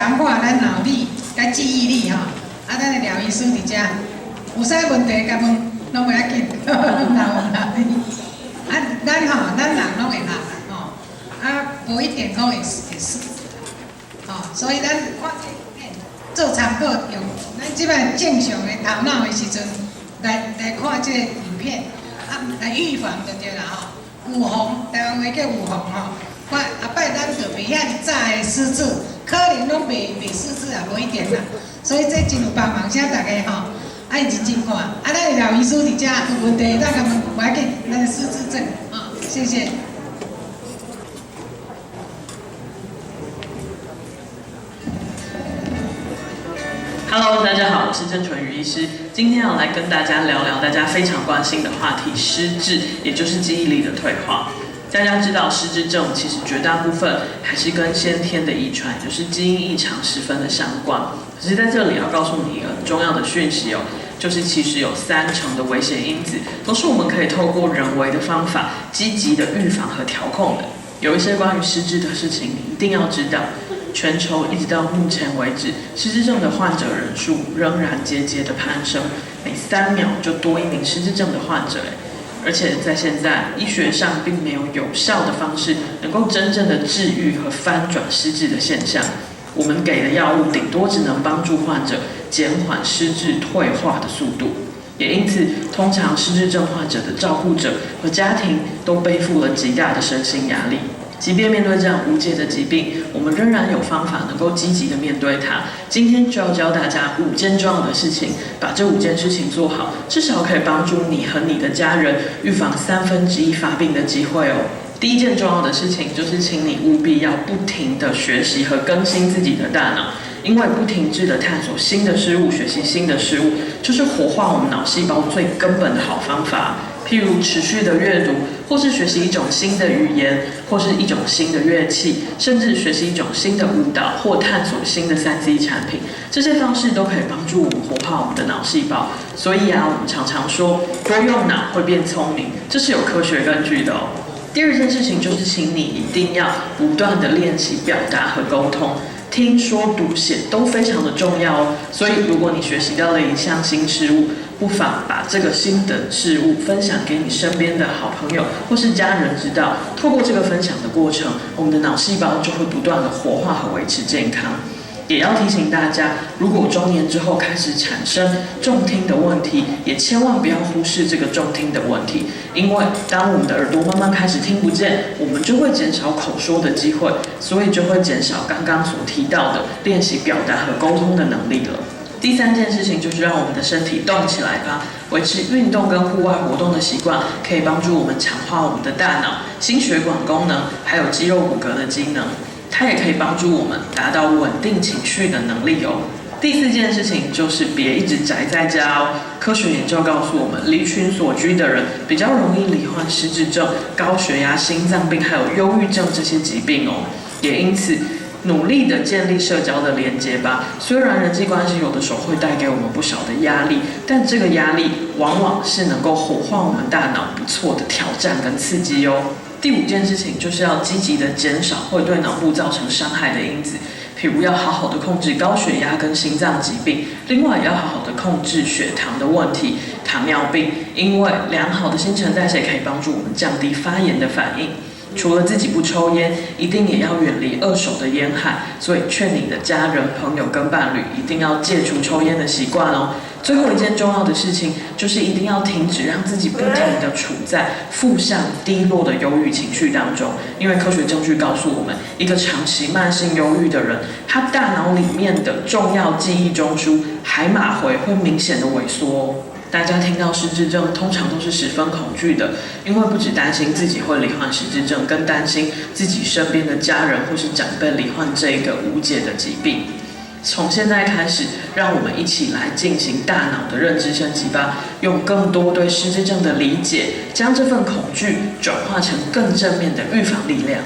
强化咱脑力、甲记忆力吼。咱的廖医师伫遮，有啥问题甲问，拢袂要紧，脑力。咱人拢会学吼，无一点讲会死，所以咱看做参考用，咱即摆正常的头脑的时阵来看即个影片，来预防就对啦吼。预防，台湾话叫预防吼。看后摆咱就袂遐早的失智，可能拢袂失智啊，无一点啦。所以这真有帮忙，请大家吼爱认真看。咱的廖医师伫遮有问题，咱甲问，无要紧，咱的失智症谢谢。Hello， 大家好，我是郑纯宇医师，今天要来跟大家聊聊大家非常关心的话题——失智，也就是记忆力的退化。大家知道，失智症其实绝大部分还是跟先天的遗传，就是基因异常十分的相关。可是在这里要告诉你一个很重要的讯息就是其实有30%的危险因子都是我们可以透过人为的方法积极的预防和调控的。有一些关于失智的事情，你一定要知道。全球一直到目前为止，失智症的患者人数仍然节节的攀升，每3秒就多一名失智症的患者。而且在现在医学上并没有有效的方式能够真正的治愈和翻转失智的现象。我们给的药物顶多只能帮助患者减缓失智退化的速度，也因此，通常失智症患者的照顾者和家庭都背负了极大的身心压力。即便面对这样无解的疾病，我们仍然有方法能够积极的面对它。今天就要教大家5件重要的事情，把这5件事情做好，至少可以帮助你和你的家人预防1/3发病的机会第一件重要的事情就是，请你务必要不停的学习和更新自己的大脑，因为不停滞的探索新的事物、学习新的事物，就是活化我们脑细胞最根本的好方法。譬如持续的阅读，或是学习一种新的语言，或是一种新的乐器，甚至学习一种新的舞蹈，或探索新的3C 产品，这些方式都可以帮助我们活化我们的脑细胞。所以我们常常说多用脑会变聪明，这是有科学根据的第二件事情就是，请你一定要不断的练习表达和沟通。听说读写都非常的重要所以如果你学习到了一项新事物，不妨把这个新的事物分享给你身边的好朋友或是家人知道。透过这个分享的过程，我们的脑细胞就会不断的活化和维持健康。也要提醒大家，如果中年之后开始产生重听的问题，也千万不要忽视这个重听的问题，因为当我们的耳朵慢慢开始听不见，我们就会减少口说的机会，所以就会减少刚刚所提到的练习表达和沟通的能力了。第3件事情就是让我们的身体动起来吧，维持运动跟户外活动的习惯，可以帮助我们强化我们的大脑、心血管功能，还有肌肉骨骼的机能。它也可以帮助我们达到稳定情绪的能力第4件事情就是别一直宅在家科学研究告诉我们，离群所居的人比较容易罹患失智症、高血压、心脏病还有忧郁症这些疾病也因此，努力的建立社交的连结吧。虽然人际关系有的时候会带给我们不少的压力，但这个压力往往是能够活化我们大脑不错的挑战跟刺激第5件事情就是要积极的减少会对脑部造成伤害的因子，譬如要好好的控制高血压跟心脏疾病，另外也要好好的控制血糖的问题、糖尿病，因为良好的新陈代谢可以帮助我们降低发炎的反应。除了自己不抽烟，一定也要远离2手的烟害，所以劝你的家人、朋友跟伴侣一定要戒除抽烟的习惯最后一件重要的事情就是一定要停止让自己不停地处在负向低落的忧郁情绪当中，因为科学证据告诉我们，一个长期慢性忧郁的人，他大脑里面的重要记忆中枢海马回会明显的萎缩大家听到失智症通常都是十分恐惧的，因为不只担心自己会罹患失智症，更担心自己身边的家人或是长辈罹患这个无解的疾病。从现在开始，让我们一起来进行大脑的认知升级吧，用更多对失智症的理解，将这份恐惧转化成更正面的预防力量。